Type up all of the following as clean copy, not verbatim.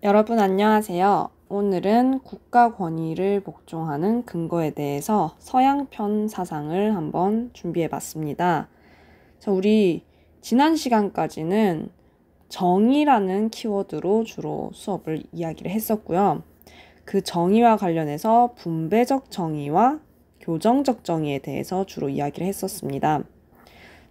여러분 안녕하세요. 오늘은 국가 권위를 복종하는 근거에 대해서 서양편 사상을 한번 준비해 봤습니다. 자, 우리 지난 시간까지는 정의라는 키워드로 주로 수업을 이야기를 했었고요. 그 정의와 관련해서 분배적 정의와 교정적 정의에 대해서 주로 이야기를 했었습니다.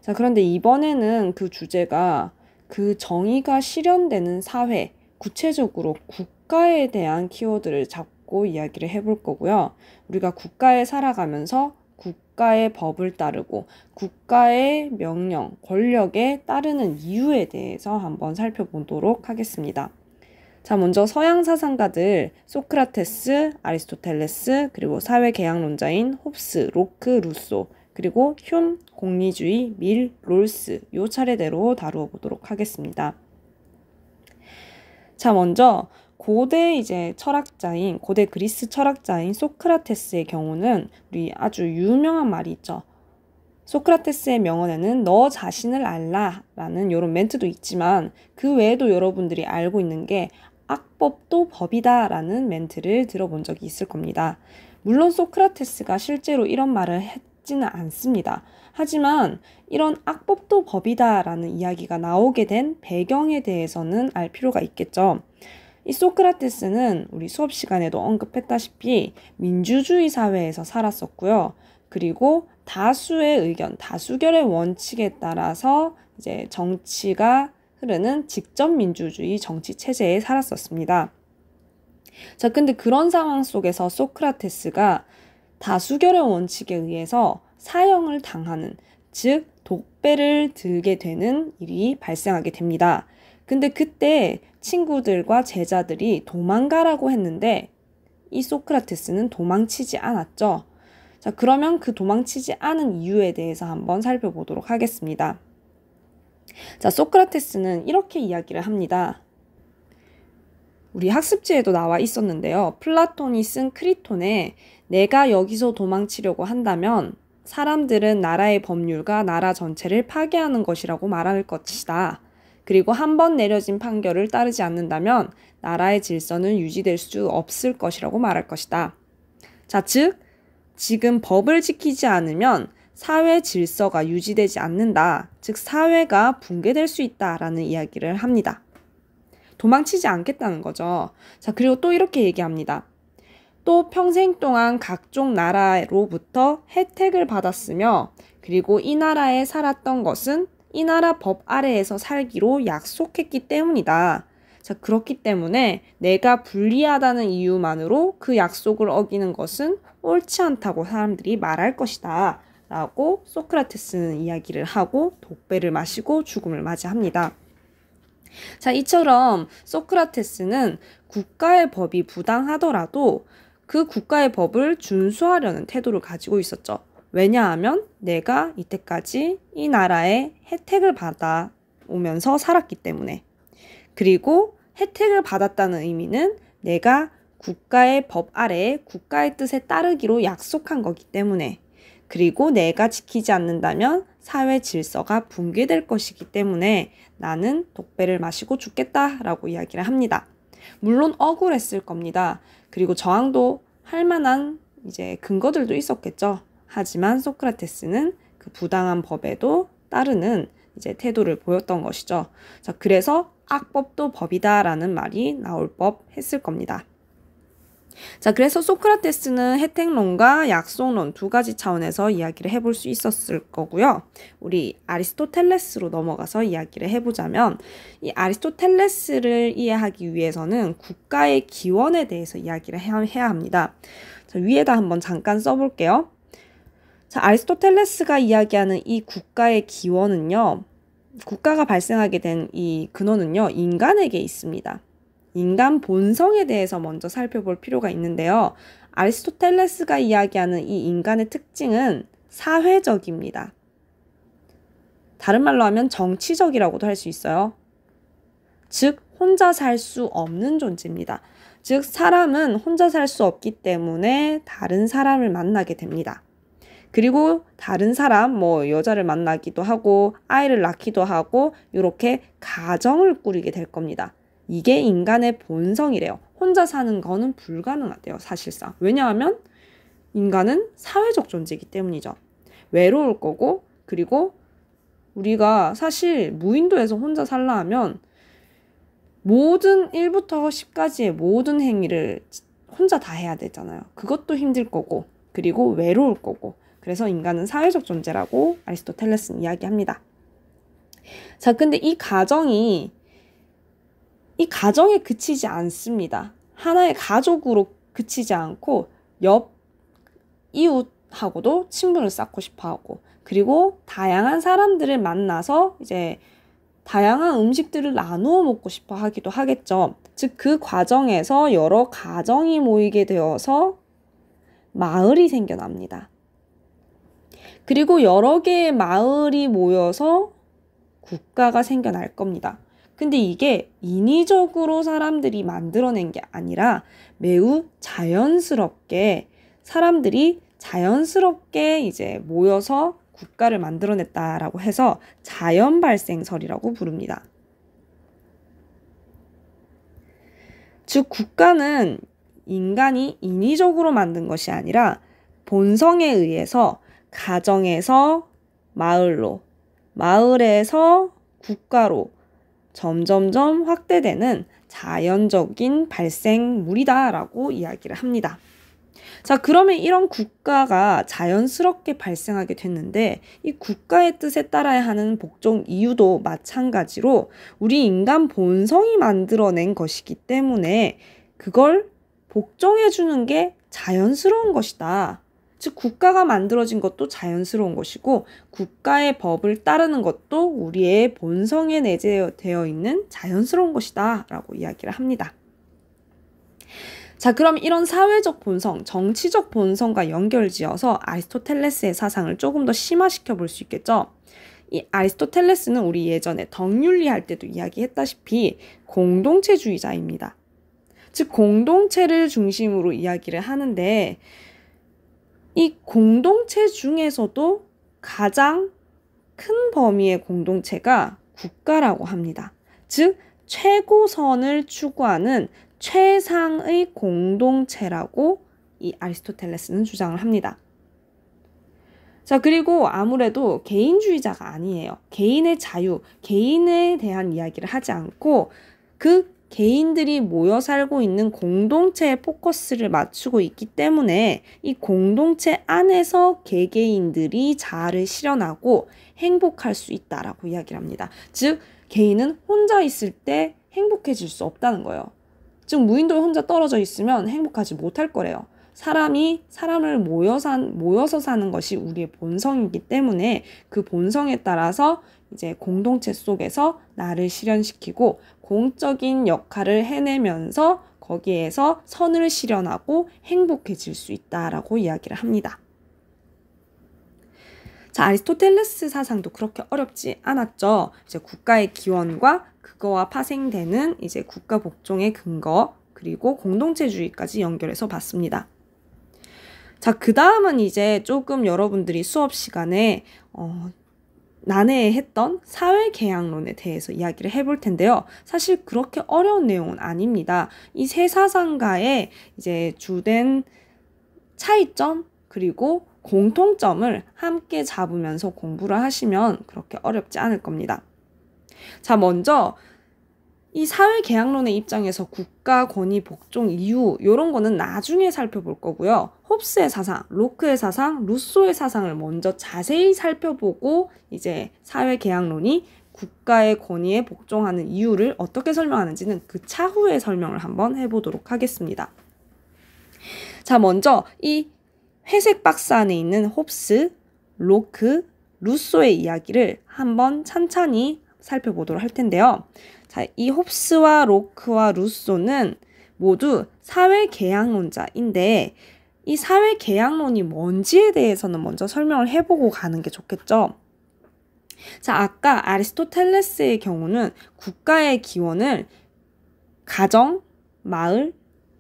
자, 그런데 이번에는 그 주제가 그 정의가 실현되는 사회, 구체적으로 국가에 대한 키워드를 잡고 이야기를 해볼 거고요. 우리가 국가에 살아가면서 국가의 법을 따르고 국가의 명령, 권력에 따르는 이유에 대해서 한번 살펴보도록 하겠습니다. 자, 먼저 서양 사상가들 소크라테스, 아리스토텔레스, 그리고 사회개혁론자인 홉스, 로크, 루소, 그리고 휴me, 공리주의, 밀, 롤스 요 차례대로 다루어 보도록 하겠습니다. 자, 먼저 고대 고대 그리스 철학자인 소크라테스의 경우는 우리 아주 유명한 말이 있죠. 소크라테스의 명언에는 너 자신을 알라 라는 이런 멘트도 있지만 그 외에도 여러분들이 알고 있는 게 악법도 법이다 라는 멘트를 들어본 적이 있을 겁니다. 물론 소크라테스가 실제로 이런 말을 했지는 않습니다. 하지만 이런 악법도 법이다 라는 이야기가 나오게 된 배경에 대해서는 알 필요가 있겠죠. 이 소크라테스는 우리 수업 시간에도 언급했다시피 민주주의 사회에서 살았었고요. 그리고 다수의 의견, 다수결의 원칙에 따라서 이제 정치가 흐르는 직접 민주주의 정치 체제에 살았었습니다. 자, 근데 그런 상황 속에서 소크라테스가 다수결의 원칙에 의해서 사형을 당하는, 즉 독배를 들게 되는 일이 발생하게 됩니다. 근데 그때 친구들과 제자들이 도망가라고 했는데 이 소크라테스는 도망치지 않았죠. 자, 그러면 그 도망치지 않은 이유에 대해서 한번 살펴보도록 하겠습니다. 자, 소크라테스는 이렇게 이야기를 합니다. 우리 학습지에도 나와 있었는데요. 플라톤이 쓴 크리톤에 내가 여기서 도망치려고 한다면 사람들은 나라의 법률과 나라 전체를 파괴하는 것이라고 말할 것이다. 그리고 한 번 내려진 판결을 따르지 않는다면 나라의 질서는 유지될 수 없을 것이라고 말할 것이다. 자, 즉 지금 법을 지키지 않으면 사회 질서가 유지되지 않는다. 즉 사회가 붕괴될 수 있다라는 이야기를 합니다. 도망치지 않겠다는 거죠. 자, 그리고 또 이렇게 얘기합니다. 또 평생 동안 각종 나라로부터 혜택을 받았으며 그리고 이 나라에 살았던 것은 이 나라 법 아래에서 살기로 약속했기 때문이다. 자, 그렇기 때문에 내가 불리하다는 이유만으로 그 약속을 어기는 것은 옳지 않다고 사람들이 말할 것이다. 라고 소크라테스는 이야기를 하고 독배를 마시고 죽음을 맞이합니다. 자, 이처럼 소크라테스는 국가의 법이 부당하더라도 그 국가의 법을 준수하려는 태도를 가지고 있었죠. 왜냐하면 내가 이때까지 이 나라의 혜택을 받아 오면서 살았기 때문에. 그리고 혜택을 받았다는 의미는 내가 국가의 법 아래에 국가의 뜻에 따르기로 약속한 거기 때문에. 그리고 내가 지키지 않는다면 사회 질서가 붕괴될 것이기 때문에 나는 독배를 마시고 죽겠다라고 이야기를 합니다. 물론 억울했을 겁니다. 그리고 저항도 할 만한 근거들도 있었겠죠. 하지만 소크라테스는 그 부당한 법에도 따르는 태도를 보였던 것이죠. 자, 그래서 악법도 법이다라는 말이 나올 법했을 겁니다. 자, 그래서 소크라테스는 혜택론과 약속론 두 가지 차원에서 이야기를 해볼 수 있었을 거고요. 우리 아리스토텔레스로 넘어가서 이야기를 해보자면 이 아리스토텔레스를 이해하기 위해서는 국가의 기원에 대해서 이야기를 해야 합니다. 자, 위에다 한번 잠깐 써볼게요. 자, 아리스토텔레스가 이야기하는 이 국가의 기원은요. 국가가 발생하게 된 이 근원은요. 인간에게 있습니다. 인간 본성에 대해서 먼저 살펴볼 필요가 있는데요. 아리스토텔레스가 이야기하는 이 인간의 특징은 사회적입니다. 다른 말로 하면 정치적이라고도 할 수 있어요. 즉 혼자 살 수 없는 존재입니다. 즉 사람은 혼자 살 수 없기 때문에 다른 사람을 만나게 됩니다. 그리고 다른 사람, 여자를 만나기도 하고 아이를 낳기도 하고 이렇게 가정을 꾸리게 될 겁니다. 이게 인간의 본성이래요. 혼자 사는 거는 불가능하대요, 사실상. 왜냐하면 인간은 사회적 존재이기 때문이죠. 외로울 거고, 그리고 우리가 사실 무인도에서 혼자 살라 하면 모든 1부터 10까지의 모든 행위를 혼자 다 해야 되잖아요. 그것도 힘들 거고, 그리고 외로울 거고. 그래서 인간은 사회적 존재라고 아리스토텔레스는 이야기합니다. 자, 근데 이 가정에 그치지 않습니다. 하나의 가족으로 그치지 않고 옆 이웃하고도 친분을 쌓고 싶어 하고, 그리고 다양한 사람들을 만나서 이제 다양한 음식들을 나누어 먹고 싶어 하기도 하겠죠. 즉, 그 과정에서 여러 가정이 모이게 되어서 마을이 생겨납니다. 그리고 여러 개의 마을이 모여서 국가가 생겨날 겁니다. 근데 이게 인위적으로 사람들이 만들어낸 게 아니라 매우 자연스럽게 사람들이 자연스럽게 이제 모여서 국가를 만들어냈다라고 해서 자연 발생설이라고 부릅니다. 즉, 국가는 인간이 인위적으로 만든 것이 아니라 본성에 의해서 가정에서 마을로, 마을에서 국가로 점점점 확대되는 자연적인 발생물이다라고 이야기를 합니다. 자, 그러면 이런 국가가 자연스럽게 발생하게 됐는데 이 국가의 뜻에 따라야 하는 복종 이유도 마찬가지로 우리 인간 본성이 만들어낸 것이기 때문에 그걸 복종해주는 게 자연스러운 것이다. 즉, 국가가 만들어진 것도 자연스러운 것이고 국가의 법을 따르는 것도 우리의 본성에 내재되어 있는 자연스러운 것이다 라고 이야기를 합니다. 자, 그럼 이런 사회적 본성, 정치적 본성과 연결지어서 아리스토텔레스의 사상을 조금 더 심화시켜 볼 수 있겠죠. 이 아리스토텔레스는 우리 예전에 덕윤리 할 때도 이야기했다시피 공동체주의자입니다. 즉, 공동체를 중심으로 이야기를 하는데 이 공동체 중에서도 가장 큰 범위의 공동체가 국가라고 합니다. 즉, 최고선을 추구하는 최상의 공동체라고 이 아리스토텔레스는 주장을 합니다. 자, 그리고 아무래도 개인주의자가 아니에요. 개인의 자유, 개인에 대한 이야기를 하지 않고 그 개인들이 모여 살고 있는 공동체에 포커스를 맞추고 있기 때문에 이 공동체 안에서 개개인들이 자아를 실현하고 행복할 수 있다라고 이야기를 합니다. 즉, 개인은 혼자 있을 때 행복해질 수 없다는 거예요. 즉, 무인도에 혼자 떨어져 있으면 행복하지 못할 거래요. 사람이 사람을 모여서 사는 것이 우리의 본성이기 때문에 그 본성에 따라서 이제 공동체 속에서 나를 실현시키고 공적인 역할을 해내면서 거기에서 선을 실현하고 행복해질 수 있다라고 이야기를 합니다. 자, 아리스토텔레스 사상도 그렇게 어렵지 않았죠. 이제 국가의 기원과 그거와 파생되는 이제 국가 복종의 근거, 그리고 공동체주의까지 연결해서 봤습니다. 자, 그 다음은 이제 조금 여러분들이 수업 시간에 난해했던 사회계약론에 대해서 이야기를 해볼 텐데요. 사실 그렇게 어려운 내용은 아닙니다. 이 세 사상가의 이제 주된 차이점 그리고 공통점을 함께 잡으면서 공부를 하시면 그렇게 어렵지 않을 겁니다. 자, 먼저 이 사회계약론의 입장에서 국가 권위 복종 이유 이런 거는 나중에 살펴볼 거고요. 홉스의 사상, 로크의 사상, 루소의 사상을 먼저 자세히 살펴보고 이제 사회계약론이 국가의 권위에 복종하는 이유를 어떻게 설명하는지는 그 차후에 설명을 한번 해보도록 하겠습니다. 자, 먼저 이 회색 박스 안에 있는 홉스, 로크, 루소의 이야기를 한번 찬찬히 살펴보도록 할 텐데요. 자, 이 홉스와 로크와 루소는 모두 사회계약론자인데 이 사회계약론이 뭔지에 대해서는 먼저 설명을 해보고 가는 게 좋겠죠. 자, 아까 아리스토텔레스의 경우는 국가의 기원을 가정, 마을,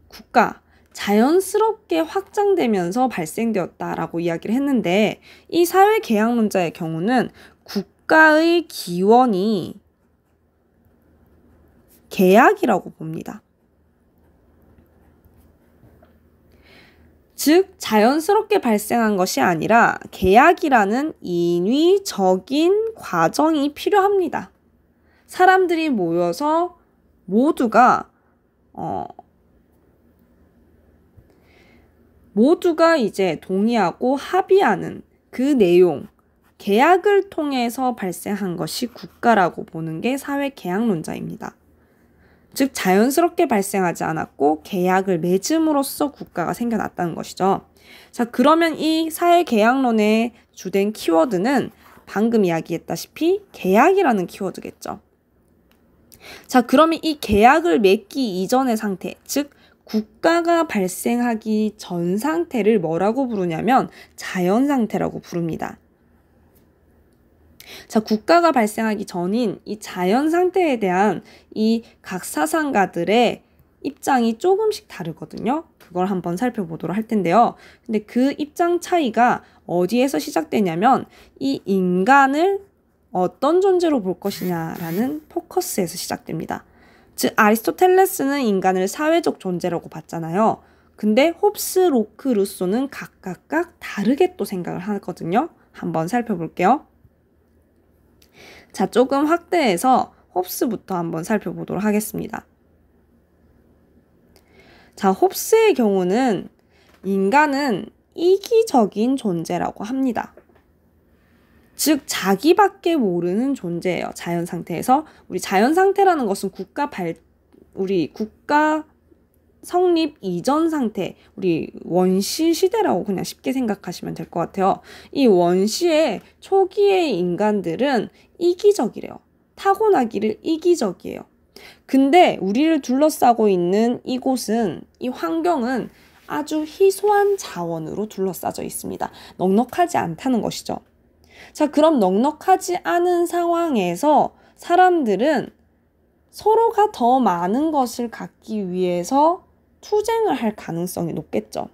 국가 자연스럽게 확장되면서 발생되었다라고 이야기를 했는데 이 사회계약론자의 경우는 국가의 기원이 계약이라고 봅니다. 즉, 자연스럽게 발생한 것이 아니라 계약이라는 인위적인 과정이 필요합니다. 사람들이 모여서 모두가 이제 동의하고 합의하는 그 내용, 계약을 통해서 발생한 것이 국가라고 보는 게 사회계약론자입니다. 즉, 자연스럽게 발생하지 않았고 계약을 맺음으로써 국가가 생겨났다는 것이죠. 자, 그러면 이 사회계약론의 주된 키워드는 방금 이야기했다시피 계약이라는 키워드겠죠. 자, 그러면 이 계약을 맺기 이전의 상태, 즉 국가가 발생하기 전 상태를 뭐라고 부르냐면 자연상태라고 부릅니다. 자, 국가가 발생하기 전인 이 자연상태에 대한 이 각 사상가들의 입장이 조금씩 다르거든요. 그걸 한번 살펴보도록 할 텐데요. 근데 그 입장 차이가 어디에서 시작되냐면 이 인간을 어떤 존재로 볼 것이냐라는 포커스에서 시작됩니다. 즉, 아리스토텔레스는 인간을 사회적 존재라고 봤잖아요. 근데 홉스, 로크, 루소는 각각 다르게 또 생각을 하거든요. 한번 살펴볼게요. 자, 조금 확대해서 홉스부터 한번 살펴보도록 하겠습니다. 자, 홉스의 경우는 인간은 이기적인 존재라고 합니다. 즉, 자기밖에 모르는 존재예요. 자연 상태에서. 우리 자연 상태라는 것은 우리 국가 성립 이전 상태, 우리 원시 시대라고 그냥 쉽게 생각하시면 될 것 같아요. 이 원시의 초기의 인간들은 이기적이래요. 타고나기를 이기적이에요. 근데 우리를 둘러싸고 있는 이곳은, 이 환경은 아주 희소한 자원으로 둘러싸져 있습니다. 넉넉하지 않다는 것이죠. 자, 그럼 넉넉하지 않은 상황에서 사람들은 서로가 더 많은 것을 갖기 위해서 투쟁을 할 가능성이 높겠죠.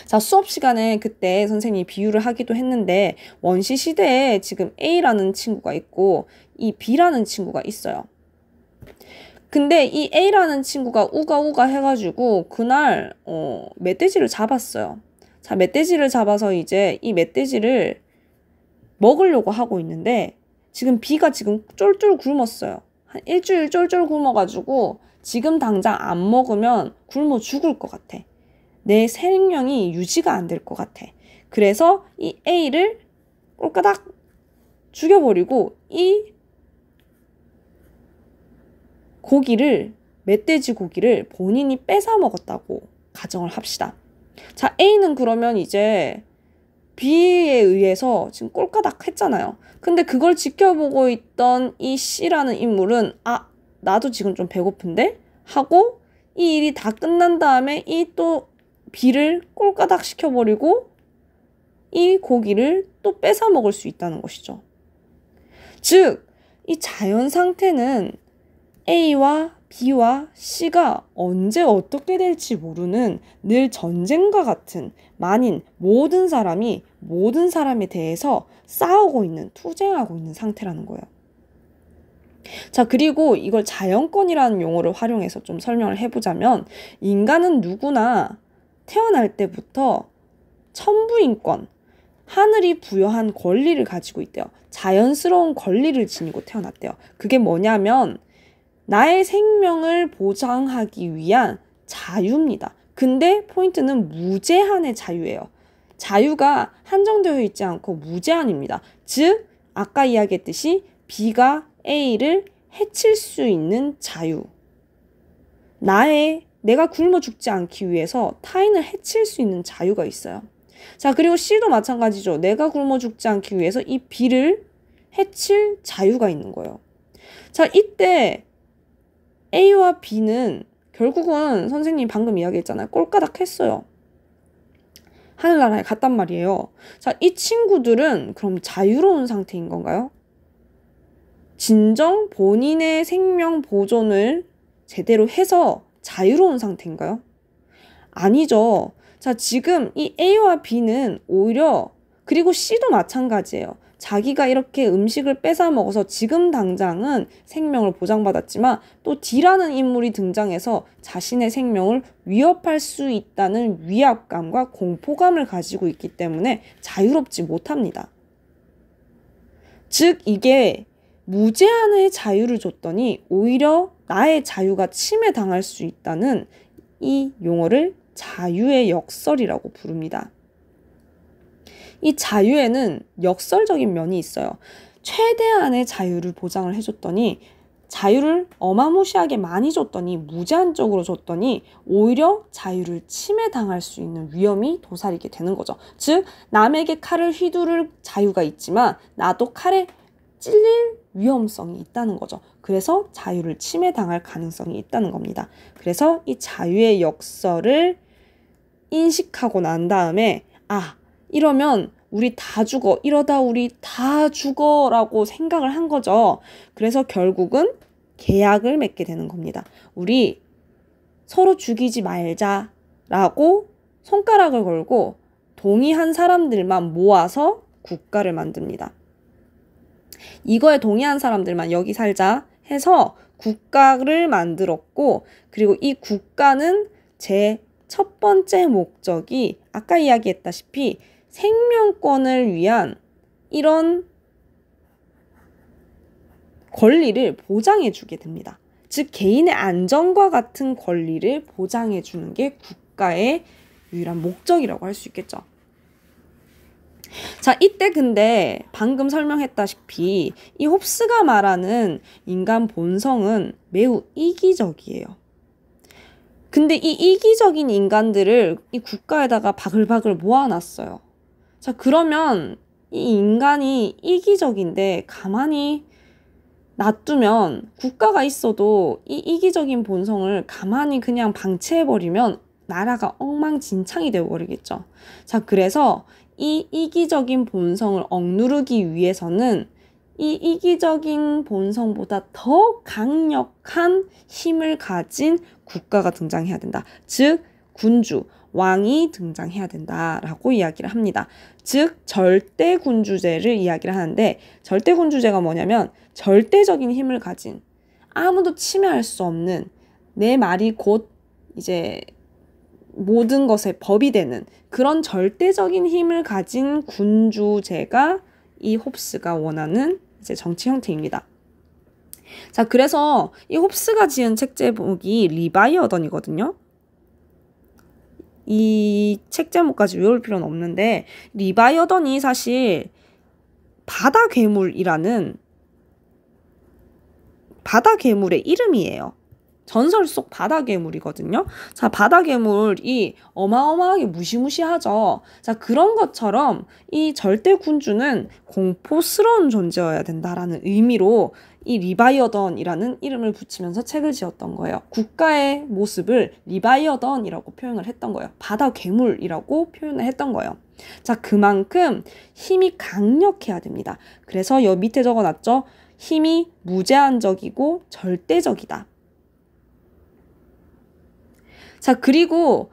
자, 수업 시간에 그때 선생님이 비유를 하기도 했는데 원시 시대에 지금 A라는 친구가 있고 이 B라는 친구가 있어요. 근데 이 A라는 친구가 우가 해가지고 그날 멧돼지를 잡았어요. 자, 멧돼지를 잡아서 이제 이 멧돼지를 먹으려고 하고 있는데 지금 B가 지금 쫄쫄 굶었어요. 한 일주일 쫄쫄 굶어가지고 지금 당장 안 먹으면 굶어 죽을 것 같아. 내 생명이 유지가 안 될 것 같아. 그래서 이 A를 꼴까닥 죽여버리고 이 멧돼지 고기를 본인이 뺏어 먹었다고 가정을 합시다. 자, A는 그러면 이제 B에 의해서 지금 꼴까닥 했잖아요. 근데 그걸 지켜보고 있던 이 C라는 인물은 나도 지금 좀 배고픈데? 하고 이 일이 다 끝난 다음에 이 또 B를 꼴까닥 시켜버리고 이 고기를 또 뺏어 먹을 수 있다는 것이죠. 즉, 이 자연 상태는 A와 B와 C가 언제 어떻게 될지 모르는 늘 전쟁과 같은 만인 모든 사람이 모든 사람에 대해서 싸우고 있는, 투쟁하고 있는 상태라는 거예요. 자, 그리고 이걸 자연권이라는 용어를 활용해서 좀 설명을 해보자면 인간은 누구나 태어날 때부터 천부인권, 하늘이 부여한 권리를 가지고 있대요. 자연스러운 권리를 지니고 태어났대요. 그게 뭐냐면 나의 생명을 보장하기 위한 자유입니다. 근데 포인트는 무제한의 자유예요. 자유가 한정되어 있지 않고 무제한입니다. 즉, 아까 이야기했듯이 B가 A를 해칠 수 있는 자유. 내가 굶어 죽지 않기 위해서 타인을 해칠 수 있는 자유가 있어요. 자, 그리고 C도 마찬가지죠. 내가 굶어 죽지 않기 위해서 이 B를 해칠 자유가 있는 거예요. 자, 이때 A와 B는 결국은 선생님이 방금 이야기했잖아요. 꼴까닥 했어요. 하늘나라에 갔단 말이에요. 자, 이 친구들은 그럼 자유로운 상태인 건가요? 진정 본인의 생명 보존을 제대로 해서 자유로운 상태인가요? 아니죠. 자, 지금 이 A와 B는 오히려, 그리고 C도 마찬가지예요. 자기가 이렇게 음식을 뺏어 먹어서 지금 당장은 생명을 보장받았지만 또 D라는 인물이 등장해서 자신의 생명을 위협할 수 있다는 위압감과 공포감을 가지고 있기 때문에 자유롭지 못합니다. 즉 이게 무제한의 자유를 줬더니 오히려 나의 자유가 침해당할 수 있다는 이 용어를 자유의 역설이라고 부릅니다. 이 자유에는 역설적인 면이 있어요. 최대한의 자유를 보장을 해줬더니 자유를 어마무시하게 많이 줬더니 무제한적으로 줬더니 오히려 자유를 침해당할 수 있는 위험이 도사리게 되는 거죠. 즉 남에게 칼을 휘두를 자유가 있지만 나도 칼에 찔릴 위험성이 있다는 거죠. 그래서 자유를 침해당할 가능성이 있다는 겁니다. 그래서 이 자유의 역설을 인식하고 난 다음에 이러면 우리 다 죽어. 이러다 우리 다 죽어 라고 생각을 한 거죠. 그래서 결국은 계약을 맺게 되는 겁니다. 우리 서로 죽이지 말자 라고 손가락을 걸고 동의한 사람들만 모아서 국가를 만듭니다. 이거에 동의한 사람들만 여기 살자 해서 국가를 만들었고, 그리고 이 국가는 제 첫 번째 목적이 아까 이야기했다시피 생명권을 위한 이런 권리를 보장해 주게 됩니다. 즉 개인의 안전과 같은 권리를 보장해 주는 게 국가의 유일한 목적이라고 할 수 있겠죠. 자, 이때 근데 방금 설명했다시피 이 홉스가 말하는 인간 본성은 매우 이기적이에요. 근데 이 이기적인 인간들을 이 국가에다가 바글바글 모아놨어요. 자, 그러면 이 인간이 이기적인데 가만히 놔두면 국가가 있어도 이 이기적인 본성을 가만히 그냥 방치해버리면 나라가 엉망진창이 되어버리겠죠. 자, 그래서 이 이기적인 본성을 억누르기 위해서는 이 이기적인 본성보다 더 강력한 힘을 가진 국가가 등장해야 된다. 즉 군주, 왕이 등장해야 된다라고 이야기를 합니다. 즉 절대군주제를 이야기를 하는데, 절대군주제가 뭐냐면 절대적인 힘을 가진, 아무도 침해할 수 없는, 내 말이 곧 이제 모든 것의 법이 되는 그런 절대적인 힘을 가진 군주제가 이 홉스가 원하는 이제 정치 형태입니다. 자, 그래서 이 홉스가 지은 책 제목이 리바이어던이거든요. 이 책 제목까지 외울 필요는 없는데, 리바이어던이 사실 바다 괴물이라는 바다 괴물의 이름이에요. 전설 속 바다 괴물이거든요. 자, 바다 괴물이 어마어마하게 무시무시하죠. 자, 그런 것처럼 이 절대 군주는 공포스러운 존재여야 된다라는 의미로 이 리바이어던이라는 이름을 붙이면서 책을 지었던 거예요. 국가의 모습을 리바이어던이라고 표현을 했던 거예요. 바다 괴물이라고 표현을 했던 거예요. 자, 그만큼 힘이 강력해야 됩니다. 그래서 여기 밑에 적어놨죠. 힘이 무제한적이고 절대적이다. 자, 그리고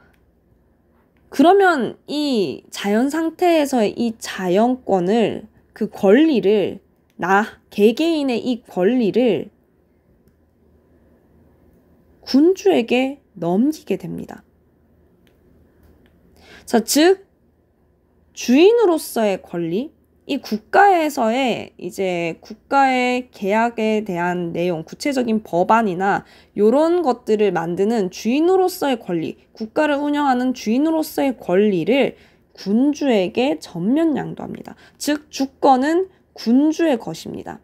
그러면 이 자연 상태에서의 이 자연권을, 그 권리를, 개개인의 이 권리를 군주에게 넘기게 됩니다. 자, 즉 주인으로서의 권리, 이 국가에서의 이제 국가의 계약에 대한 내용, 구체적인 법안이나 이런 것들을 만드는 주인으로서의 권리, 국가를 운영하는 주인으로서의 권리를 군주에게 전면 양도합니다. 즉 주권은 군주의 것입니다.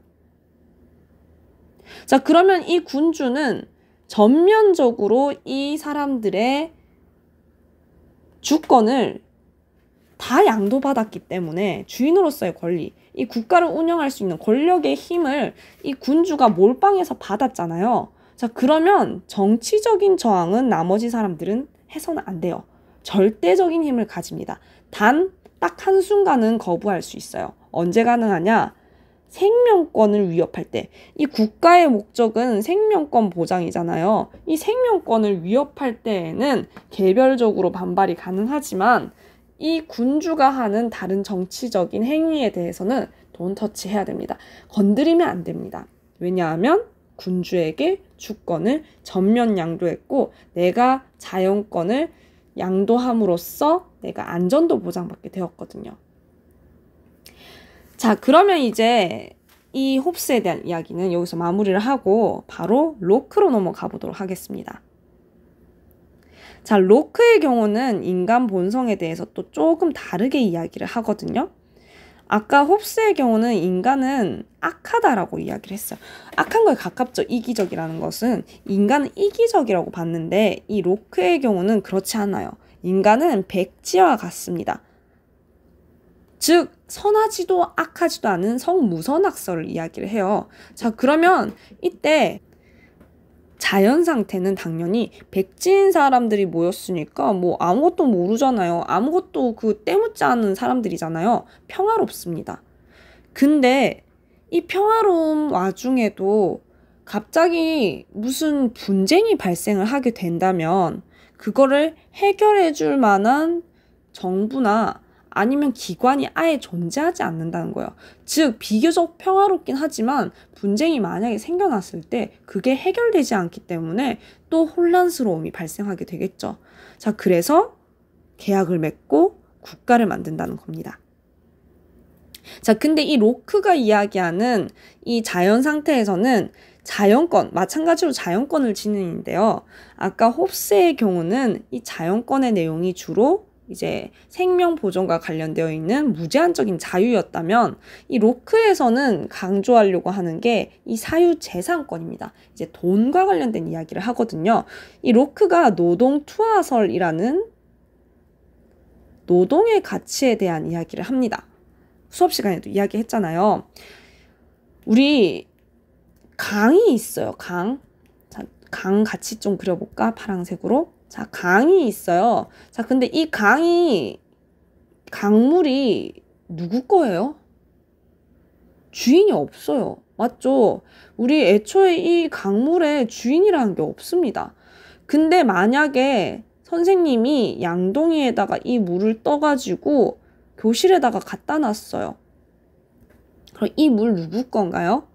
자, 그러면 이 군주는 전면적으로 이 사람들의 주권을 다 양도받았기 때문에 주인으로서의 권리, 이 국가를 운영할 수 있는 권력의 힘을 이 군주가 몰빵해서 받았잖아요. 자, 그러면 정치적인 저항은 나머지 사람들은 해서는 안 돼요. 절대적인 힘을 가집니다. 단 딱 한순간은 거부할 수 있어요. 언제 가능하냐? 생명권을 위협할 때. 이 국가의 목적은 생명권 보장이잖아요. 이 생명권을 위협할 때에는 개별적으로 반발이 가능하지만 이 군주가 하는 다른 정치적인 행위에 대해서는 돈 터치 해야 됩니다. 건드리면 안 됩니다. 왜냐하면 군주에게 주권을 전면 양도했고 내가 자연권을 양도함으로써 내가 안전도 보장받게 되었거든요. 자, 그러면 이제 이 홉스에 대한 이야기는 여기서 마무리를 하고 바로 로크로 넘어가 보도록 하겠습니다. 자, 로크의 경우는 인간 본성에 대해서 또 조금 다르게 이야기를 하거든요. 아까 홉스의 경우는 인간은 악하다라고 이야기를 했어요. 악한 거에 가깝죠. 이기적이라는 것은 인간은 이기적이라고 봤는데 이 로크의 경우는 그렇지 않아요. 인간은 백지와 같습니다. 즉 선하지도 악하지도 않은 성무선악설을 이야기를 해요. 자, 그러면 이때 자연 상태는 당연히 백지인 사람들이 모였으니까 뭐 아무것도 모르잖아요. 아무것도 때묻지 않은 사람들이잖아요. 평화롭습니다. 근데 이 평화로운 와중에도 갑자기 무슨 분쟁이 발생을 하게 된다면 그거를 해결해 줄 만한 정부나 아니면 기관이 아예 존재하지 않는다는 거예요. 즉 비교적 평화롭긴 하지만 분쟁이 만약에 생겨났을 때 그게 해결되지 않기 때문에 또 혼란스러움이 발생하게 되겠죠. 자, 그래서 계약을 맺고 국가를 만든다는 겁니다. 자, 근데 이 로크가 이야기하는 이 자연 상태에서는 자연권, 마찬가지로 자연권을 지니는데요. 아까 홉스의 경우는 이 자연권의 내용이 주로 이제 생명 보존과 관련되어 있는 무제한적인 자유였다면 이 로크에서는 강조하려고 하는 게 이 사유재산권입니다. 이제 돈과 관련된 이야기를 하거든요. 이 로크가 노동 투하설이라는 노동의 가치에 대한 이야기를 합니다. 수업 시간에도 이야기했잖아요. 우리 강이 있어요. 강. 자, 강 같이 좀 그려볼까? 파란색으로. 자, 강이 있어요. 자, 근데 이 강물이 누구 거예요? 주인이 없어요. 맞죠? 우리 애초에 이 강물에 주인이라는 게 없습니다. 근데 만약에 선생님이 양동이에다가 이 물을 떠가지고 교실에다가 갖다 놨어요. 그럼 이 물 누구 건가요?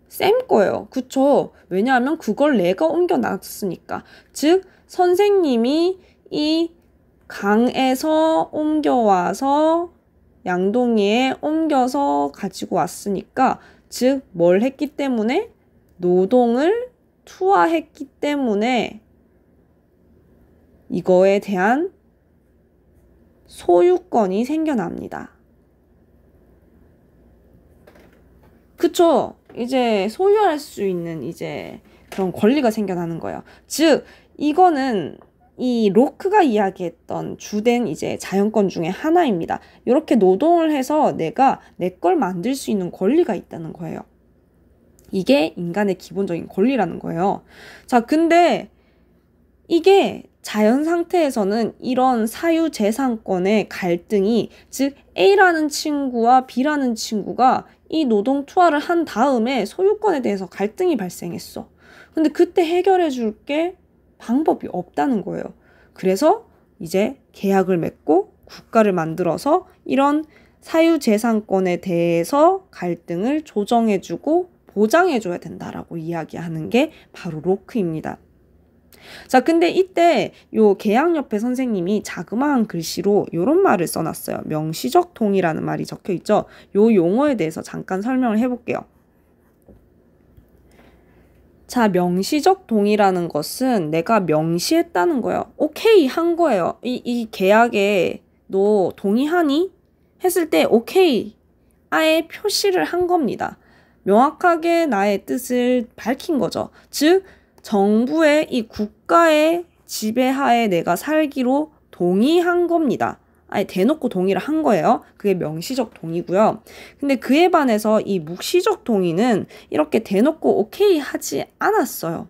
쌤 거예요. 그쵸? 왜냐하면 그걸 내가 옮겨놨으니까. 즉 선생님이 이 강에서 옮겨와서 양동이에 옮겨서 가지고 왔으니까 즉 뭘 했기 때문에 노동을 투하했기 때문에 이거에 대한 소유권이 생겨납니다. 그쵸? 이제 소유할 수 있는 이제 그런 권리가 생겨나는 거예요. 즉 이거는 이 로크가 이야기했던 주된 이제 자연권 중에 하나입니다. 이렇게 노동을 해서 내가 내 걸 만들 수 있는 권리가 있다는 거예요. 이게 인간의 기본적인 권리라는 거예요. 자, 근데 이게 자연 상태에서는 이런 사유재산권의 갈등이 즉 A라는 친구와 B라는 친구가 이 노동 투하를 한 다음에 소유권에 대해서 갈등이 발생했어. 근데 그때 해결해 줄게 방법이 없다는 거예요. 그래서 이제 계약을 맺고 국가를 만들어서 이런 사유재산권에 대해서 갈등을 조정해주고 보장해줘야 된다라고 이야기하는 게 바로 로크입니다. 자, 근데 이때 요 계약 옆에 선생님이 자그마한 글씨로 요런 말을 써놨어요. 명시적 동의라는 말이 적혀 있죠. 요 용어에 대해서 잠깐 설명을 해볼게요. 자, 명시적 동의라는 것은 내가 명시했다는 거예요. 오케이 한 거예요. 이 계약에 너 동의하니? 했을 때 오케이 아예 표시를 한 겁니다. 명확하게 나의 뜻을 밝힌 거죠. 즉 정부의 이 국가의 지배하에 내가 살기로 동의한 겁니다. 아예 대놓고 동의를 한 거예요. 그게 명시적 동의고요. 근데 그에 반해서 이 묵시적 동의는 이렇게 대놓고 오케이 하지 않았어요.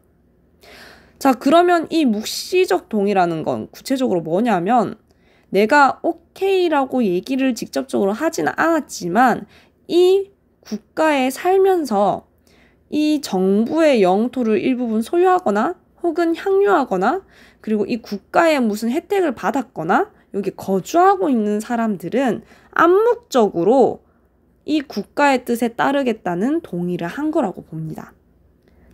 자, 그러면 이 묵시적 동의라는 건 구체적으로 뭐냐면 내가 오케이라고 얘기를 직접적으로 하지는 않았지만 이 국가에 살면서 이 정부의 영토를 일부분 소유하거나 혹은 향유하거나 그리고 이 국가의 무슨 혜택을 받았거나 여기 거주하고 있는 사람들은 암묵적으로 이 국가의 뜻에 따르겠다는 동의를 한 거라고 봅니다.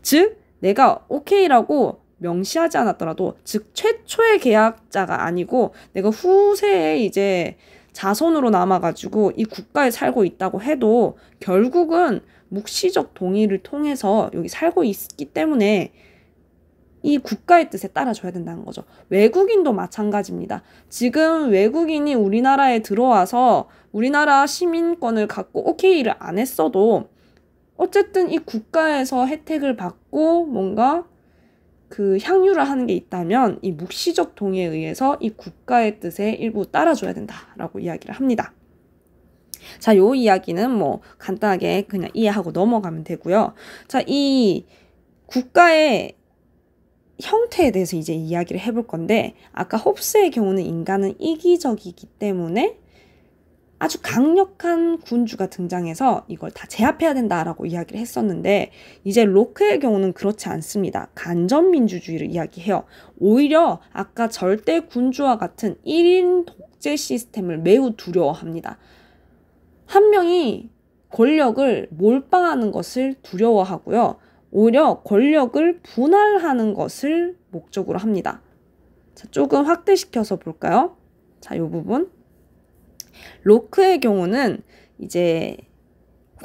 즉, 내가 오케이라고 명시하지 않았더라도, 즉 최초의 계약자가 아니고 내가 후세에 이제 자손으로 남아가지고 이 국가에 살고 있다고 해도 결국은 묵시적 동의를 통해서 여기 살고 있기 때문에 이 국가의 뜻에 따라줘야 된다는 거죠. 외국인도 마찬가지입니다. 지금 외국인이 우리나라에 들어와서 우리나라 시민권을 갖고 오케이를 안 했어도 어쨌든 이 국가에서 혜택을 받고 뭔가 그 향유를 하는 게 있다면 이 묵시적 동의에 의해서 이 국가의 뜻에 일부 따라줘야 된다라고 이야기를 합니다. 자, 요 이야기는 뭐 간단하게 그냥 이해하고 넘어가면 되고요. 자, 이 국가의 형태에 대해서 이제 이야기를 해볼 건데, 아까 홉스의 경우는 인간은 이기적이기 때문에 아주 강력한 군주가 등장해서 이걸 다 제압해야 된다라고 이야기를 했었는데, 이제 로크의 경우는 그렇지 않습니다. 간접민주주의를 이야기해요. 오히려 아까 절대 군주와 같은 1인 독재 시스템을 매우 두려워합니다. 한 명이 권력을 몰빵하는 것을 두려워하고요. 오히려 권력을 분할하는 것을 목적으로 합니다. 자, 조금 확대시켜서 볼까요? 자, 이 부분. 로크의 경우는 이제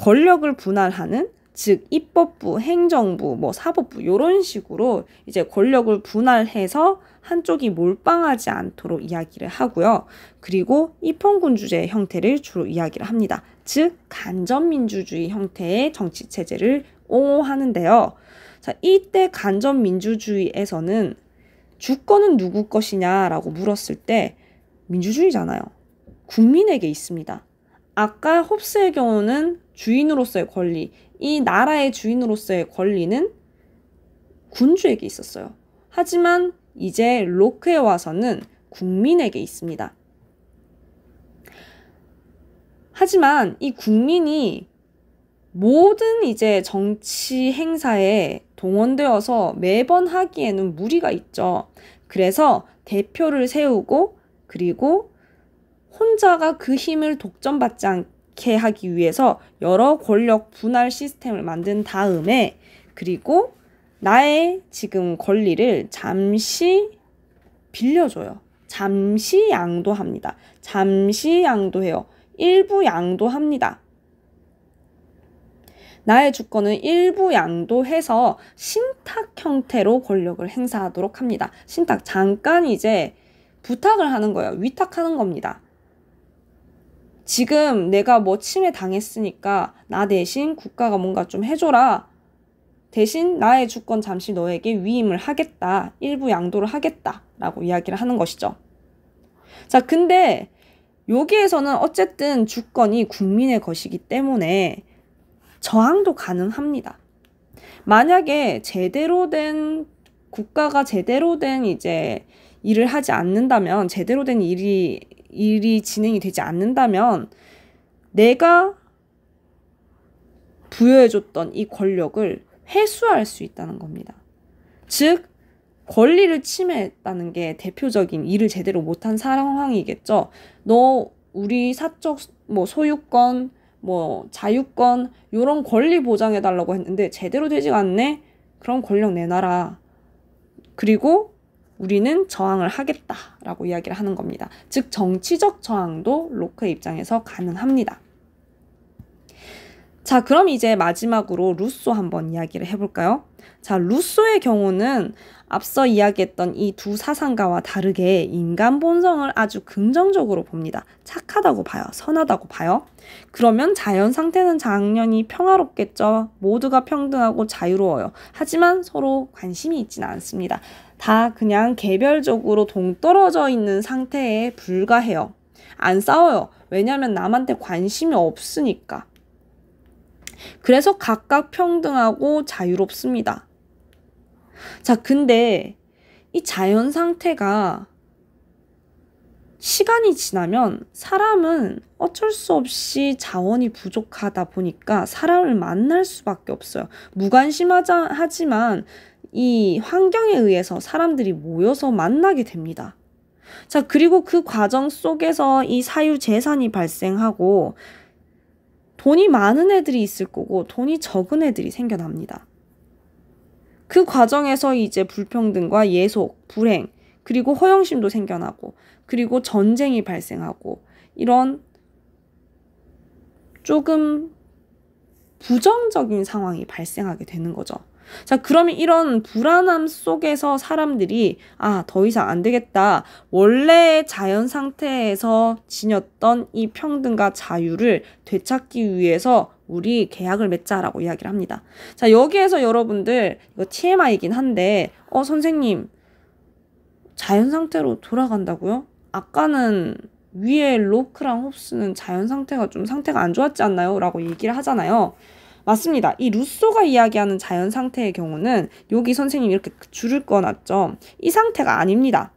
권력을 분할하는, 즉 입법부, 행정부, 뭐 사법부 이런 식으로 이제 권력을 분할해서 한쪽이 몰빵하지 않도록 이야기를 하고요. 그리고 입헌군주제 형태를 주로 이야기를 합니다. 즉 간접민주주의 형태의 정치체제를 옹호하는데요. 자, 이때 간접민주주의에서는 주권은 누구 것이냐라고 물었을 때 민주주의잖아요. 국민에게 있습니다. 아까 홉스의 경우는 주인으로서의 권리, 이 나라의 주인으로서의 권리는 군주에게 있었어요. 하지만 이제 로크에 와서는 국민에게 있습니다. 하지만 이 국민이 모든 이제 정치 행사에 동원되어서 매번 하기에는 무리가 있죠. 그래서 대표를 세우고 그리고 혼자가 그 힘을 독점받지 않게 하기 위해서 여러 권력 분할 시스템을 만든 다음에 그리고 나의 지금 권리를 잠시 빌려줘요. 잠시 양도합니다. 잠시 양도해요. 일부 양도합니다. 나의 주권을 일부 양도해서 신탁 형태로 권력을 행사하도록 합니다. 신탁, 잠깐 이제 부탁을 하는 거예요. 위탁하는 겁니다. 지금 내가 뭐 침해 당했으니까 나 대신 국가가 뭔가 좀 해줘라. 대신 나의 주권 잠시 너에게 위임을 하겠다. 일부 양도를 하겠다. 라고 이야기를 하는 것이죠. 자, 근데 여기에서는 어쨌든 주권이 국민의 것이기 때문에 저항도 가능합니다. 만약에 제대로 된 국가가 제대로 된 이제 일을 하지 않는다면, 제대로 된 일이 진행이 되지 않는다면 내가 부여해줬던 이 권력을 회수할 수 있다는 겁니다. 즉 권리를 침해했다는 게 대표적인 일을 제대로 못한 상황이겠죠. 너 우리 사적 뭐 소유권, 뭐 자유권 이런 권리 보장해달라고 했는데 제대로 되지 않네? 그럼 권력 내놔라. 그리고 우리는 저항을 하겠다라고 이야기를 하는 겁니다. 즉 정치적 저항도 로크의 입장에서 가능합니다. 자, 그럼 이제 마지막으로 루소 한번 이야기를 해볼까요? 자, 루소의 경우는 앞서 이야기했던 이 두 사상가와 다르게 인간 본성을 아주 긍정적으로 봅니다. 착하다고 봐요. 선하다고 봐요. 그러면 자연 상태는 당연히 평화롭겠죠. 모두가 평등하고 자유로워요. 하지만 서로 관심이 있지는 않습니다. 다 그냥 개별적으로 동떨어져 있는 상태에 불과해요. 안 싸워요. 왜냐하면 남한테 관심이 없으니까. 그래서 각각 평등하고 자유롭습니다. 자, 근데 이 자연 상태가 시간이 지나면 사람은 어쩔 수 없이 자원이 부족하다 보니까 사람을 만날 수밖에 없어요. 무관심하지만 이 환경에 의해서 사람들이 모여서 만나게 됩니다. 자, 그리고 그 과정 속에서 이 사유재산이 발생하고 돈이 많은 애들이 있을 거고 돈이 적은 애들이 생겨납니다. 그 과정에서 이제 불평등과 예속, 불행, 그리고 허영심도 생겨나고, 그리고 전쟁이 발생하고, 이런 조금 부정적인 상황이 발생하게 되는 거죠. 자, 그러면 이런 불안함 속에서 사람들이 더 이상 안 되겠다. 원래의 자연 상태에서 지녔던 이 평등과 자유를 되찾기 위해서 우리 계약을 맺자라고 이야기를 합니다. 자, 여기에서 여러분들 이거 TMI이긴 한데 선생님 자연 상태로 돌아간다고요? 아까는 위에 로크랑 홉스는 자연 상태가 좀 상태가 안 좋았지 않나요? 라고 얘기를 하잖아요. 맞습니다. 이 루소가 이야기하는 자연 상태의 경우는 여기 선생님이 이렇게 줄을 꺼놨죠. 이 상태가 아닙니다.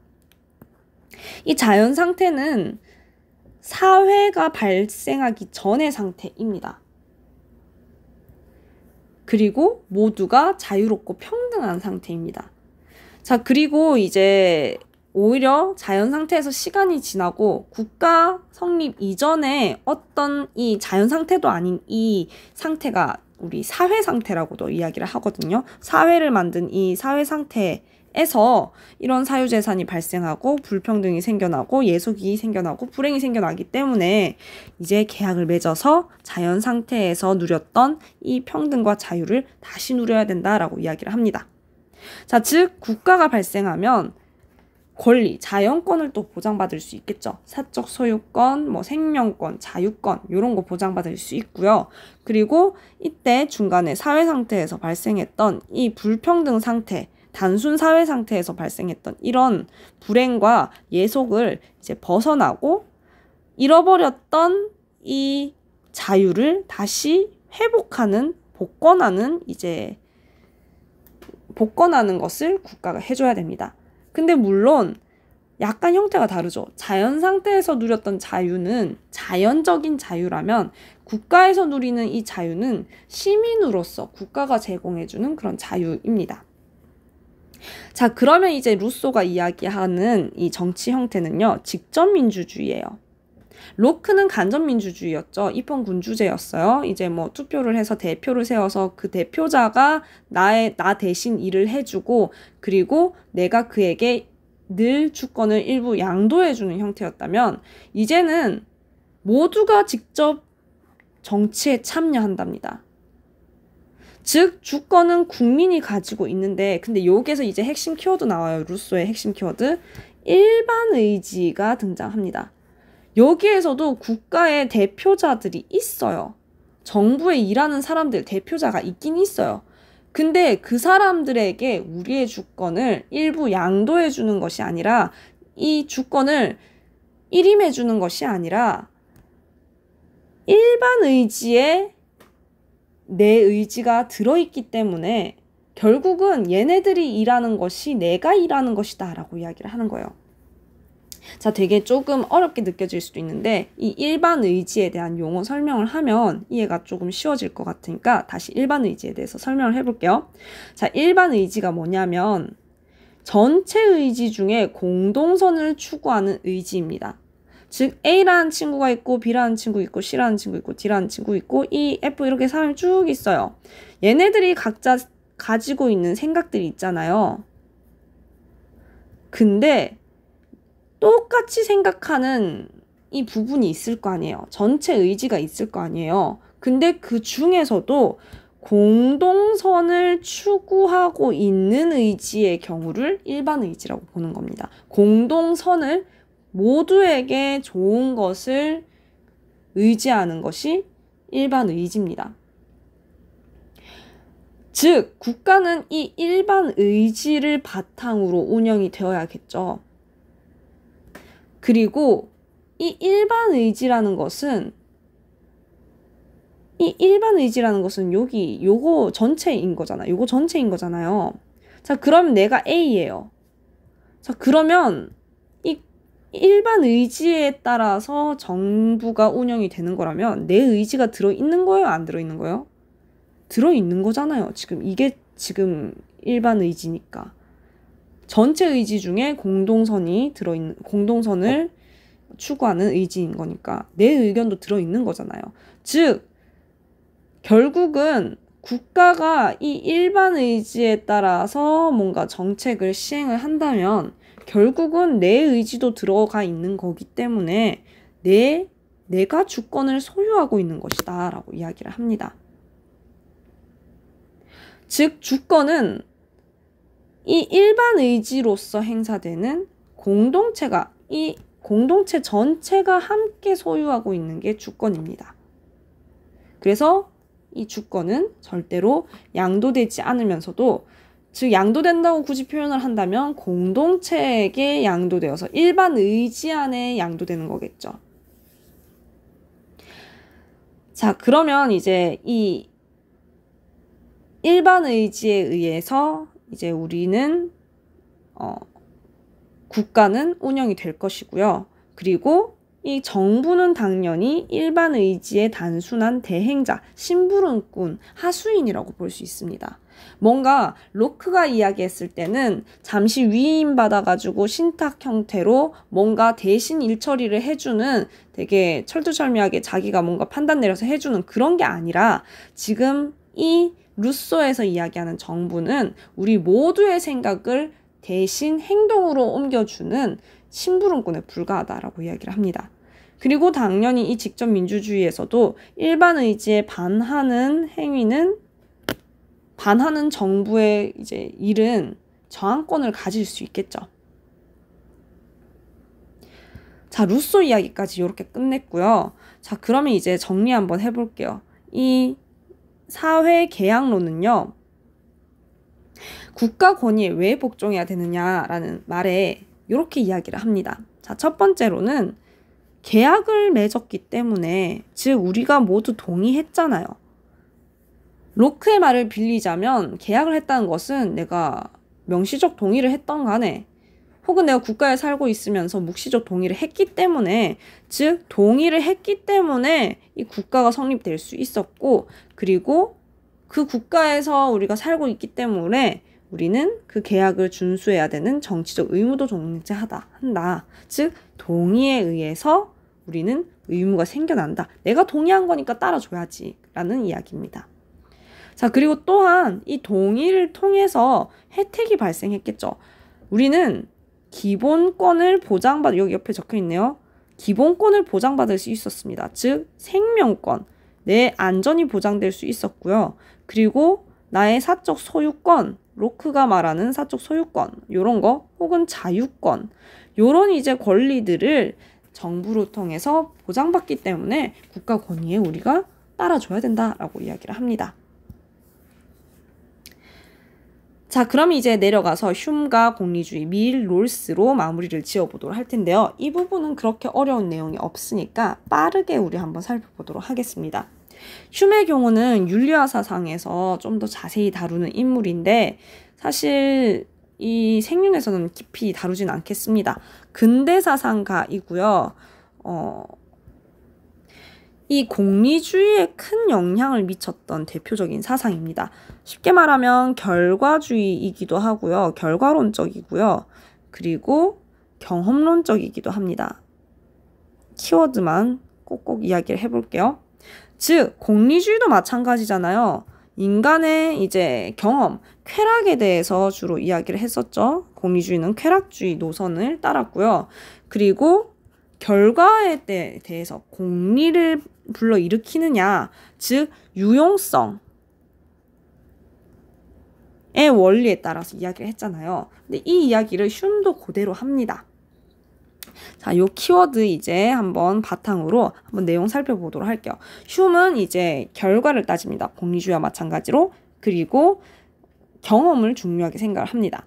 이 자연 상태는 사회가 발생하기 전의 상태입니다. 그리고 모두가 자유롭고 평등한 상태입니다. 자, 그리고 이제 오히려 자연 상태에서 시간이 지나고 국가 성립 이전에 어떤 이 자연 상태도 아닌 이 상태가 우리 사회 상태라고도 이야기를 하거든요. 사회를 만든 이 사회 상태에서 이런 사유재산이 발생하고 불평등이 생겨나고 예속이 생겨나고 불행이 생겨나기 때문에 이제 계약을 맺어서 자연 상태에서 누렸던 이 평등과 자유를 다시 누려야 된다라고 이야기를 합니다. 자, 즉 국가가 발생하면 권리, 자연권을 또 보장받을 수 있겠죠. 사적 소유권, 생명권, 자유권 이런 거 보장받을 수 있고요. 그리고 이때 중간에 사회 상태에서 발생했던 이 불평등 상태, 단순 사회 상태에서 발생했던 이런 불행과 예속을 이제 벗어나고 잃어버렸던 이 자유를 다시 회복하는, 복권하는 것을 국가가 해줘야 됩니다. 근데 물론 약간 형태가 다르죠. 자연 상태에서 누렸던 자유는 자연적인 자유라면 국가에서 누리는 이 자유는 시민으로서 국가가 제공해주는 그런 자유입니다. 자, 그러면 이제 루소가 이야기하는 이 정치 형태는요, 직접민주주의예요. 로크는 간접민주주의였죠. 입헌군주제였어요. 이제 투표를 해서 대표를 세워서 그 대표자가 나 대신 일을 해주고, 그리고 내가 그에게 늘 주권을 일부 양도해주는 형태였다면, 이제는 모두가 직접 정치에 참여한답니다. 즉, 주권은 국민이 가지고 있는데, 근데 여기에서 이제 핵심 키워드 나와요. 루소의 핵심 키워드. 일반 의지가 등장합니다. 여기에서도 국가의 대표자들이 있어요. 정부에 일하는 사람들 대표자가 있긴 있어요. 근데 그 사람들에게 우리의 주권을 일부 양도해 주는 것이 아니라, 이 주권을 일임해 주는 것이 아니라 일반 의지에 내 의지가 들어있기 때문에 결국은 얘네들이 일하는 것이 내가 일하는 것이다 라고 이야기를 하는 거예요. 자, 되게 조금 어렵게 느껴질 수도 있는데 이 일반 의지에 대한 용어 설명을 하면 이해가 조금 쉬워질 것 같으니까 다시 일반 의지에 대해서 설명을 해볼게요. 자, 일반 의지가 뭐냐면 전체 의지 중에 공동선을 추구하는 의지입니다. 즉 A라는 친구가 있고 B라는 친구 있고 C라는 친구 있고 D라는 친구 있고 E, F 이렇게 사람이 쭉 있어요. 얘네들이 각자 가지고 있는 생각들이 있잖아요. 근데 똑같이 생각하는 이 부분이 있을 거 아니에요. 전체 의지가 있을 거 아니에요. 근데 그 중에서도 공동선을 추구하고 있는 의지의 경우를 일반 의지라고 보는 겁니다. 공동선을 모두에게 좋은 것을 의지하는 것이 일반 의지입니다. 즉, 국가는 이 일반 의지를 바탕으로 운영이 되어야겠죠. 그리고 이 일반 의지라는 것은 요거 전체인 거잖아요. 요거 전체인 거잖아요. 자, 그럼 내가 A예요. 자, 그러면 이 일반 의지에 따라서 정부가 운영이 되는 거라면 내 의지가 들어있는 거예요? 안 들어있는 거예요? 들어있는 거잖아요. 이게 지금 일반 의지니까. 전체 의지 중에 공동선을 추구하는 의지인 거니까 내 의견도 들어있는 거잖아요. 즉, 결국은 국가가 이 일반 의지에 따라서 뭔가 정책을 시행을 한다면 결국은 내 의지도 들어가 있는 거기 때문에 내가 주권을 소유하고 있는 것이다 라고 이야기를 합니다. 즉 주권은 이 일반 의지로서 행사되는 이 공동체 전체가 함께 소유하고 있는 게 주권입니다. 그래서 이 주권은 절대로 양도되지 않으면서도, 즉 양도된다고 굳이 표현을 한다면 공동체에게 양도되어서 일반 의지 안에 양도되는 거겠죠. 자, 그러면 이제 이 일반 의지에 의해서 이제 우리는 국가는 운영이 될 것이고요. 그리고 이 정부는 당연히 일반 의지의 단순한 대행자, 심부름꾼, 하수인이라고 볼 수 있습니다. 뭔가 로크가 이야기했을 때는 잠시 위임받아가지고 신탁 형태로 뭔가 대신 일처리를 해주는, 되게 철두철미하게 자기가 뭔가 판단 내려서 해주는 그런 게 아니라, 지금 이 루소에서 이야기하는 정부는 우리 모두의 생각을 대신 행동으로 옮겨주는 심부름꾼에 불과하다라고 이야기를 합니다. 그리고 당연히 이 직접 민주주의에서도 일반 의지에 반하는 행위는, 반하는 정부의 이제 일은 저항권을 가질 수 있겠죠. 자, 루소 이야기까지 이렇게 끝냈고요. 자, 그러면 이제 정리 한번 해볼게요. 이 사회 계약론은요, 국가 권위에 왜 복종해야 되느냐라는 말에 이렇게 이야기를 합니다. 자, 첫 번째로는 계약을 맺었기 때문에, 즉 우리가 모두 동의했잖아요. 로크의 말을 빌리자면 계약을 했다는 것은 내가 명시적 동의를 했던 간에, 혹은 내가 국가에 살고 있으면서 묵시적 동의를 했기 때문에, 즉 동의를 했기 때문에 이 국가가 성립될 수 있었고, 그리고 그 국가에서 우리가 살고 있기 때문에 우리는 그 계약을 준수해야 되는 정치적 의무도 존재한다. 즉 동의에 의해서 우리는 의무가 생겨난다. 내가 동의한 거니까 따라줘야지 라는 이야기입니다. 자, 그리고 또한 이 동의를 통해서 혜택이 발생했겠죠. 우리는 기본권을 보장받을, 여기 옆에 적혀 있네요. 기본권을 보장받을 수 있었습니다. 즉 생명권, 내 안전이 보장될 수 있었고요. 그리고 나의 사적 소유권, 로크가 말하는 사적 소유권, 요런 거, 혹은 자유권, 요런 이제 권리들을 정부를 통해서 보장받기 때문에 국가 권위에 우리가 따라줘야 된다라고 이야기를 합니다. 자, 그럼 이제 내려가서 흉과 공리주의, 밀, 롤스로 마무리를 지어보도록 할 텐데요. 이 부분은 그렇게 어려운 내용이 없으니까 빠르게 우리 한번 살펴보도록 하겠습니다. 흉의 경우는 윤리화 사상에서 좀 더 자세히 다루는 인물인데, 사실 이 생륜에서는 깊이 다루진 않겠습니다. 근대 사상가이고요. 이 공리주의에 큰 영향을 미쳤던 대표적인 사상입니다. 쉽게 말하면 결과주의이기도 하고요. 결과론적이고요. 그리고 경험론적이기도 합니다. 키워드만 꼭꼭 이야기를 해볼게요. 즉, 공리주의도 마찬가지잖아요. 인간의 이제 경험, 쾌락에 대해서 주로 이야기를 했었죠. 공리주의는 쾌락주의 노선을 따랐고요. 그리고 결과에 대해서 공리를 불러일으키느냐, 즉 유용성의 원리에 따라서 이야기를 했잖아요. 근데 이 이야기를 흉도 그대로 합니다. 자, 요 키워드 이제 한번 바탕으로 한번 내용 살펴보도록 할게요. 흉은 이제 결과를 따집니다. 공리주의와 마찬가지로. 그리고 경험을 중요하게 생각을 합니다.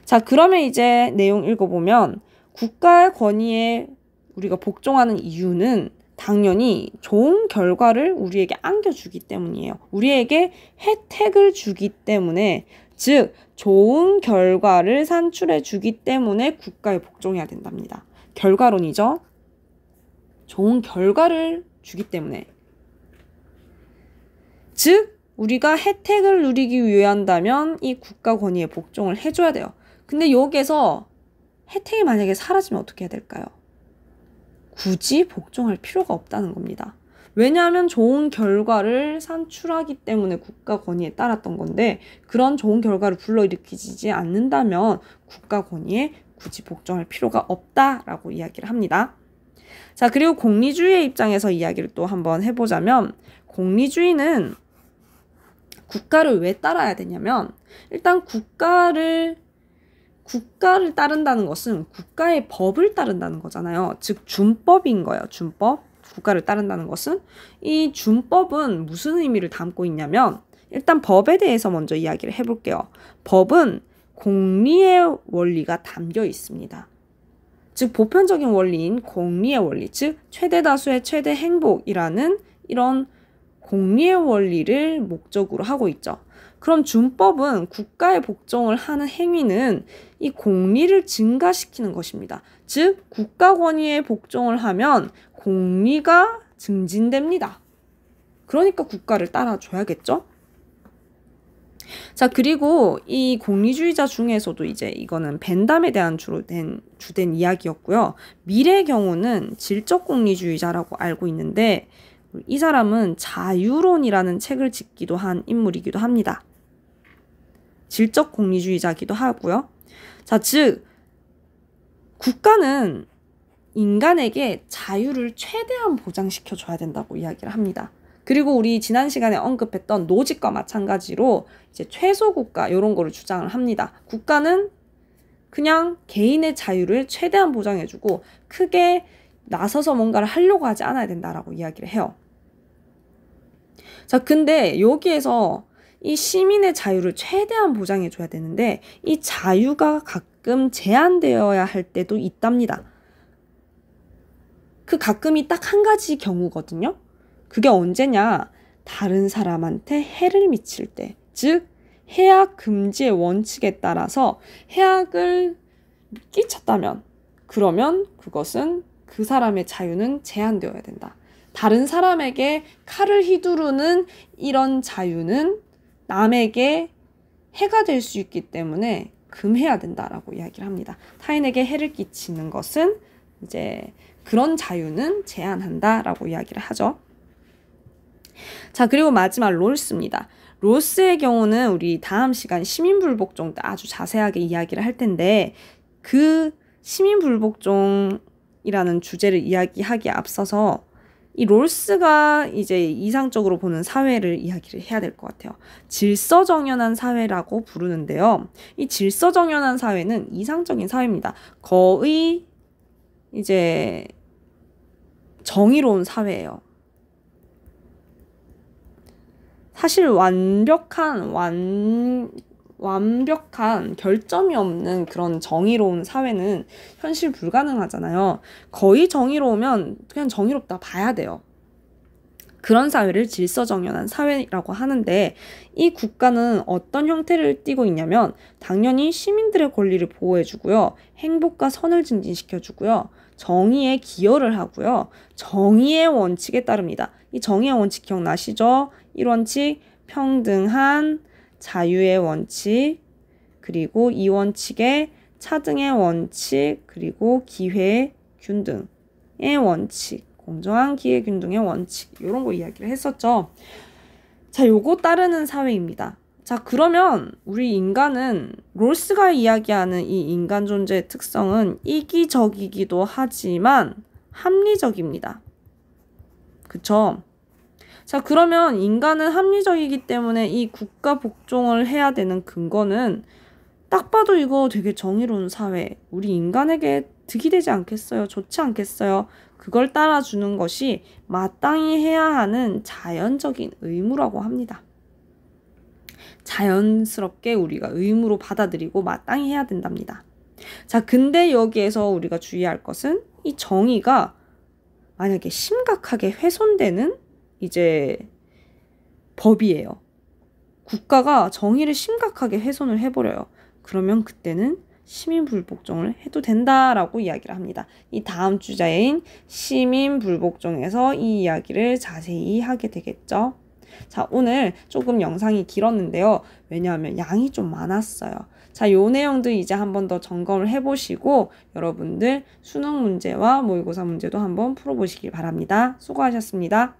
자, 그러면 이제 내용 읽어보면, 국가의 권위에 우리가 복종하는 이유는 당연히 좋은 결과를 우리에게 안겨주기 때문이에요. 우리에게 혜택을 주기 때문에, 즉 좋은 결과를 산출해 주기 때문에 국가에 복종해야 된답니다. 결과론이죠. 좋은 결과를 주기 때문에. 즉 우리가 혜택을 누리기 위한다면 이 국가 권위에 복종을 해줘야 돼요. 근데 여기에서 혜택이 만약에 사라지면 어떻게 해야 될까요? 굳이 복종할 필요가 없다는 겁니다. 왜냐하면 좋은 결과를 산출하기 때문에 국가 권위에 따랐던 건데 그런 좋은 결과를 불러일으키지 않는다면 국가 권위에 굳이 복종할 필요가 없다라고 이야기를 합니다. 자, 그리고 공리주의의 입장에서 이야기를 또 한번 해보자면 공리주의는 국가를 왜 따라야 되냐면 일단 국가를 따른다는 것은 국가의 법을 따른다는 거잖아요. 즉 준법인 거예요. 준법. 국가를 따른다는 것은 이 준법은 무슨 의미를 담고 있냐면 일단 법에 대해서 먼저 이야기를 해볼게요. 법은 공리의 원리가 담겨 있습니다. 즉 보편적인 원리인 공리의 원리, 즉 최대 다수의 최대 행복이라는 이런 공리의 원리를 목적으로 하고 있죠. 그럼 준법은 국가에 복종을 하는 행위는 이 공리를 증가시키는 것입니다. 즉 국가 권위에 복종을 하면 공리가 증진됩니다. 그러니까 국가를 따라줘야겠죠? 자, 그리고 이 공리주의자 중에서도 이제 이거는 벤담에 대한 주된 이야기였고요. 밀의 경우는 질적 공리주의자라고 알고 있는데 이 사람은 자유론이라는 책을 짓기도 한 인물이기도 합니다. 질적 공리주의자기도 하고요. 자, 즉 국가는 인간에게 자유를 최대한 보장시켜줘야 된다고 이야기를 합니다. 그리고 우리 지난 시간에 언급했던 노직과 마찬가지로 이제 최소국가 이런 거를 주장을 합니다. 국가는 그냥 개인의 자유를 최대한 보장해주고 크게 나서서 뭔가를 하려고 하지 않아야 된다라고 이야기를 해요. 자, 근데 여기에서 이 시민의 자유를 최대한 보장해줘야 되는데 이 자유가 가끔 제한되어야 할 때도 있답니다. 그 가끔이 딱 한 가지 경우거든요. 그게 언제냐? 다른 사람한테 해를 미칠 때, 즉 해악 금지의 원칙에 따라서 해악을 끼쳤다면 그러면 그것은 그 사람의 자유는 제한되어야 된다. 다른 사람에게 칼을 휘두르는 이런 자유는 남에게 해가 될 수 있기 때문에 금해야 된다라고 이야기를 합니다. 타인에게 해를 끼치는 것은 이제 그런 자유는 제한한다라고 이야기를 하죠. 자, 그리고 마지막 롤스입니다. 롤스의 경우는 우리 다음 시간 시민불복종 때 아주 자세하게 이야기를 할 텐데 그 시민불복종이라는 주제를 이야기하기에 앞서서 이 롤스가 이제 이상적으로 보는 사회를 이야기를 해야 될 것 같아요. 질서정연한 사회라고 부르는데요. 이 질서정연한 사회는 이상적인 사회입니다. 거의 이제 정의로운 사회예요. 사실 완벽한 결점이 없는 그런 정의로운 사회는 현실 불가능하잖아요. 거의 정의로우면 그냥 정의롭다 봐야 돼요. 그런 사회를 질서정연한 사회라고 하는데 이 국가는 어떤 형태를 띠고 있냐면 당연히 시민들의 권리를 보호해주고요. 행복과 선을 증진시켜주고요. 정의에 기여를 하고요. 정의의 원칙에 따릅니다. 이 정의의 원칙 기억나시죠? 1원칙 평등한 자유의 원칙, 그리고 2원칙에 차등의 원칙, 그리고 기회 균등의 원칙, 공정한 기회 균등의 원칙, 이런 거 이야기를 했었죠. 자, 요거 따르는 사회입니다. 자, 그러면 우리 인간은 롤스가 이야기하는 이 인간 존재의 특성은 이기적이기도 하지만 합리적입니다. 그쵸? 자, 그러면 인간은 합리적이기 때문에 이 국가 복종을 해야 되는 근거는 딱 봐도 이거 되게 정의로운 사회, 우리 인간에게 득이 되지 않겠어요? 좋지 않겠어요? 그걸 따라주는 것이 마땅히 해야 하는 자연적인 의무라고 합니다. 자연스럽게 우리가 의무로 받아들이고 마땅히 해야 된답니다. 자, 근데 여기에서 우리가 주의할 것은 이 정의가 만약에 심각하게 훼손되는 이제 법이에요. 국가가 정의를 심각하게 훼손을 해버려요. 그러면 그때는 시민불복종을 해도 된다라고 이야기를 합니다. 이 다음 주제인 시민불복종에서 이 이야기를 자세히 하게 되겠죠. 자, 오늘 조금 영상이 길었는데요. 왜냐하면 양이 좀 많았어요. 자, 요 내용들 이제 한번 더 점검을 해보시고 여러분들 수능 문제와 모의고사 문제도 한번 풀어보시길 바랍니다. 수고하셨습니다.